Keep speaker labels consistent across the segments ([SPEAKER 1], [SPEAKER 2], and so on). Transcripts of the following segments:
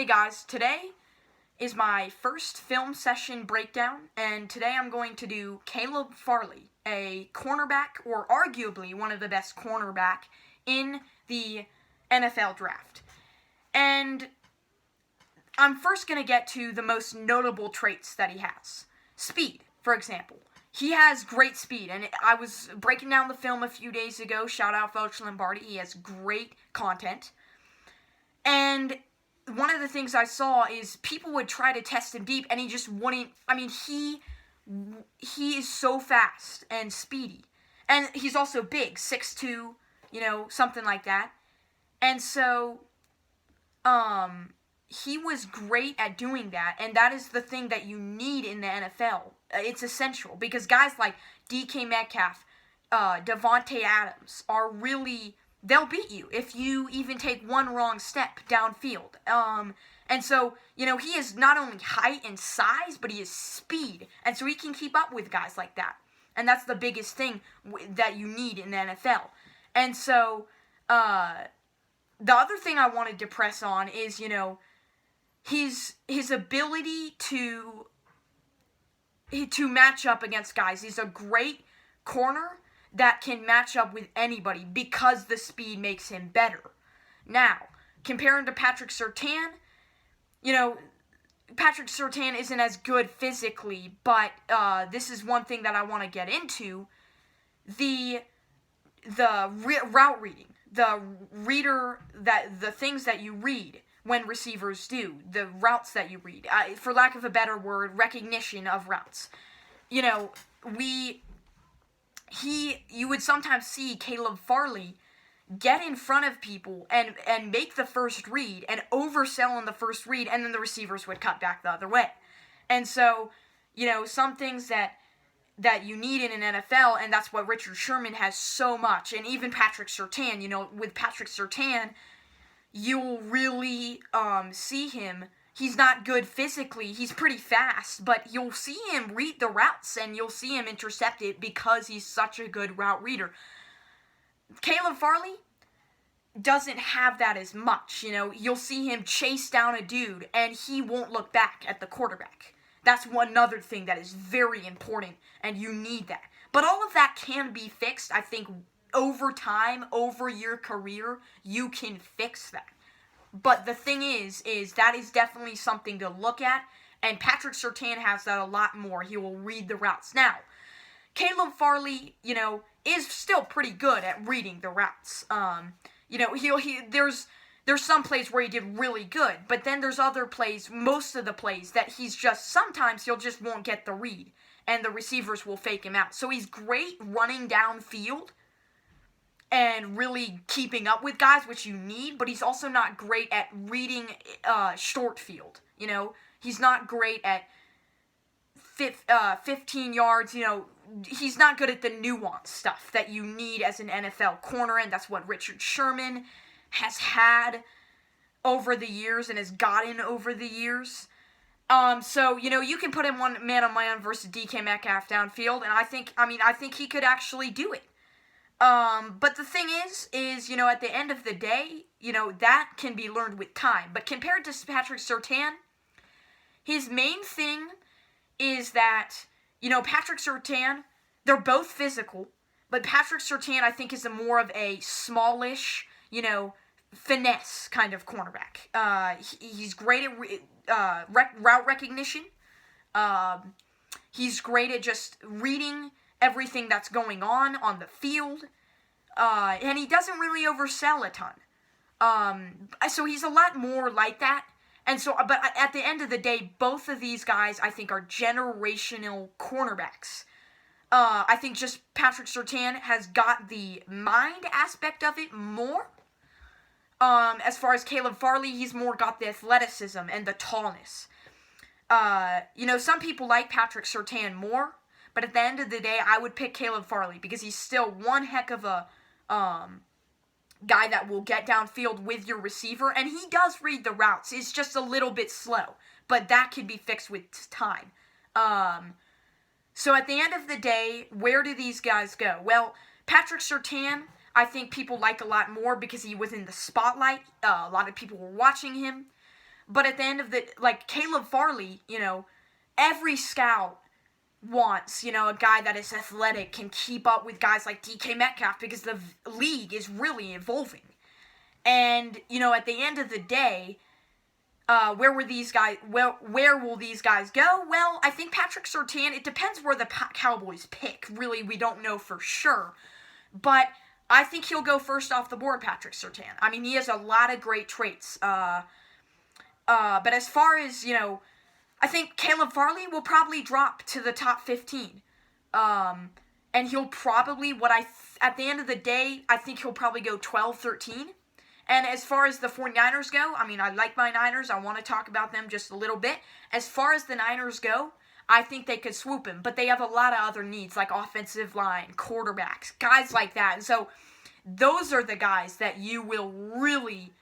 [SPEAKER 1] Hey guys, today is my first film session breakdown, and today I'm going to do Caleb Farley, a cornerback, or arguably one of the best cornerback in the NFL draft. And I'm first going to get to the most notable traits that he has. Speed, for example. He has great speed, and I was breaking down the film a few days ago. Shout out Felix Lombardi. He has great content. And one of the things I saw is people would try to test him deep, and he just wouldn't. I mean, he is so fast and speedy. And he's also big, 6'2", something like that. And so, he was great at doing that, and that is the thing that you need in the NFL. It's essential, because guys like DK Metcalf, Devontae Adams are really, they'll beat you if you even take one wrong step downfield. And so, he is not only height and size, but he is speed, and so he can keep up with guys like that. And that's the biggest thing that you need in the NFL. And so, the other thing I wanted to press on is, his ability to match up against guys. He's a great corner that can match up with anybody because the speed makes him better. Now, comparing to Patrick Surtain, Patrick Surtain isn't as good physically, but this is one thing that I want to get into. The route reading, the things that you read when receivers do, the routes that you read, for lack of a better word, recognition of routes. You would sometimes see Caleb Farley get in front of people and make the first read and oversell on the first read, and then the receivers would cut back the other way. And so, some things that you need in an NFL, and that's what Richard Sherman has so much, and even Patrick Surtain, with Patrick Surtain, you'll really see him. He's not good physically. He's pretty fast, but you'll see him read the routes, and you'll see him intercept it because he's such a good route reader. Caleb Farley doesn't have that as much. You'll see him chase down a dude, and he won't look back at the quarterback. That's one other thing that is very important, and you need that. But all of that can be fixed, I think. Over time, over your career, you can fix that. But the thing is that is definitely something to look at, and Patrick Surtain has that a lot more. He will read the routes. Now, Caleb Farley, is still pretty good at reading the routes. There's some plays where he did really good, but then there's other plays, most of the plays, that sometimes he'll just won't get the read, and the receivers will fake him out. So he's great running downfield and really keeping up with guys, which you need, but he's also not great at reading short field. He's not great at 15 yards. He's not good at the nuanced stuff that you need as an NFL corner, and that's what Richard Sherman has had over the years and has gotten over the years. So, you can put him one man on man versus DK Metcalf downfield, and I think he could actually do it. But the thing is, at the end of the day, that can be learned with time. But compared to Patrick Surtain, his main thing is that, Patrick Surtain, they're both physical, but Patrick Surtain, I think, is more of a smallish, finesse kind of cornerback. He's great at route recognition. He's great at just reading everything that's going on the field, and he doesn't really oversell a ton. So he's a lot more like that. And so, but at the end of the day, both of these guys, I think, are generational cornerbacks. I think just Patrick Surtain has got the mind aspect of it more. As far as Caleb Farley, he's more got the athleticism and the tallness. Some people like Patrick Surtain more, but at the end of the day, I would pick Caleb Farley because he's still one heck of a guy that will get downfield with your receiver, and he does read the routes. It's just a little bit slow, but that can be fixed with time. So at the end of the day, where do these guys go? Well, Patrick Surtain, I think people like a lot more because he was in the spotlight. A lot of people were watching him. But at the end of the, like, Caleb Farley, every scout wants, a guy that is athletic, can keep up with guys like DK Metcalf, because the league is really evolving. And, at the end of the day, where will these guys go? Well, I think Patrick Surtain, it depends where the Cowboys pick. Really, we don't know for sure. But I think he'll go first off the board, Patrick Surtain. I mean, he has a lot of great traits. But as far as, I think Caleb Farley will probably drop to the top 15. And he'll probably, at the end of the day, I think he'll probably go 12, 13. And as far as the 49ers go, I mean, I like my Niners. I want to talk about them just a little bit. As far as the Niners go, I think they could swoop him. But they have a lot of other needs, like offensive line, quarterbacks, guys like that. And so those are the guys that you will really,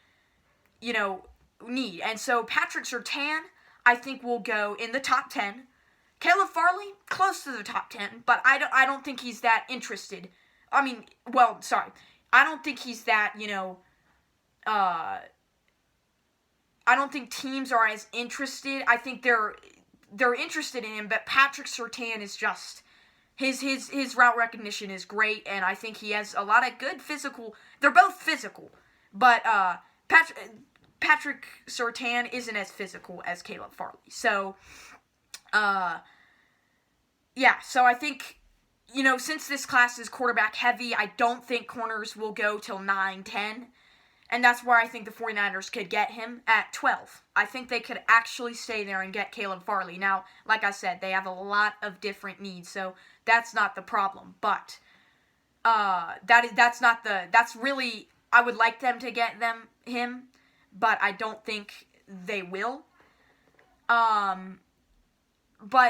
[SPEAKER 1] need. And so Patrick Surtain, I think, will go in the top 10. Caleb Farley, close to the top 10. But I don't think he's that interested. I don't think he's that, I don't think teams are as interested. I think they're interested in him, but Patrick Surtain is just his route recognition is great, and I think he has a lot of good physical. They're both physical, but Patrick Surtain isn't as physical as Caleb Farley. So, so I think, since this class is quarterback heavy, I don't think corners will go till 9, 10. And that's where I think the 49ers could get him at 12. I think they could actually stay there and get Caleb Farley. Now, like I said, they have a lot of different needs, so that's not the problem. But that's really, I would like them to get him, but I don't think they will. But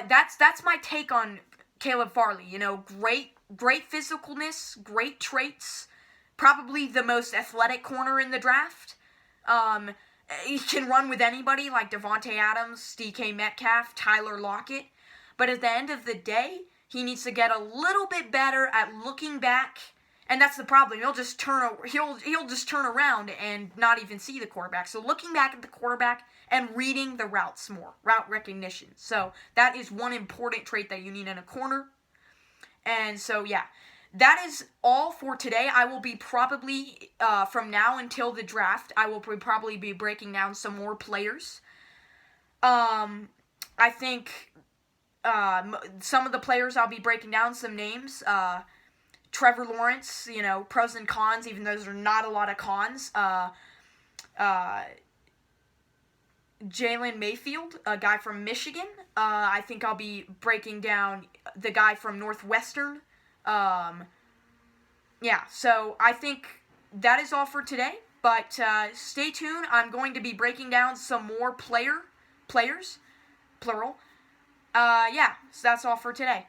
[SPEAKER 1] that's my take on Caleb Farley. Great physicalness, great traits. Probably the most athletic corner in the draft. He can run with anybody like Devontae Adams, DK Metcalf, Tyler Lockett. But at the end of the day, he needs to get a little bit better at looking back. And that's the problem. He'll just turn around and not even see the quarterback. So looking back at the quarterback and reading the routes more, route recognition. So that is one important trait that you need in a corner. And so, yeah. That is all for today. I will be probably, from now until the draft, I will probably be breaking down some more players. I think some of the players I'll be breaking down some names. Trevor Lawrence, pros and cons, even though there's not a lot of cons. Jalen Mayfield, a guy from Michigan. I think I'll be breaking down the guy from Northwestern. So I think that is all for today, but stay tuned. I'm going to be breaking down some more players, plural. So that's all for today.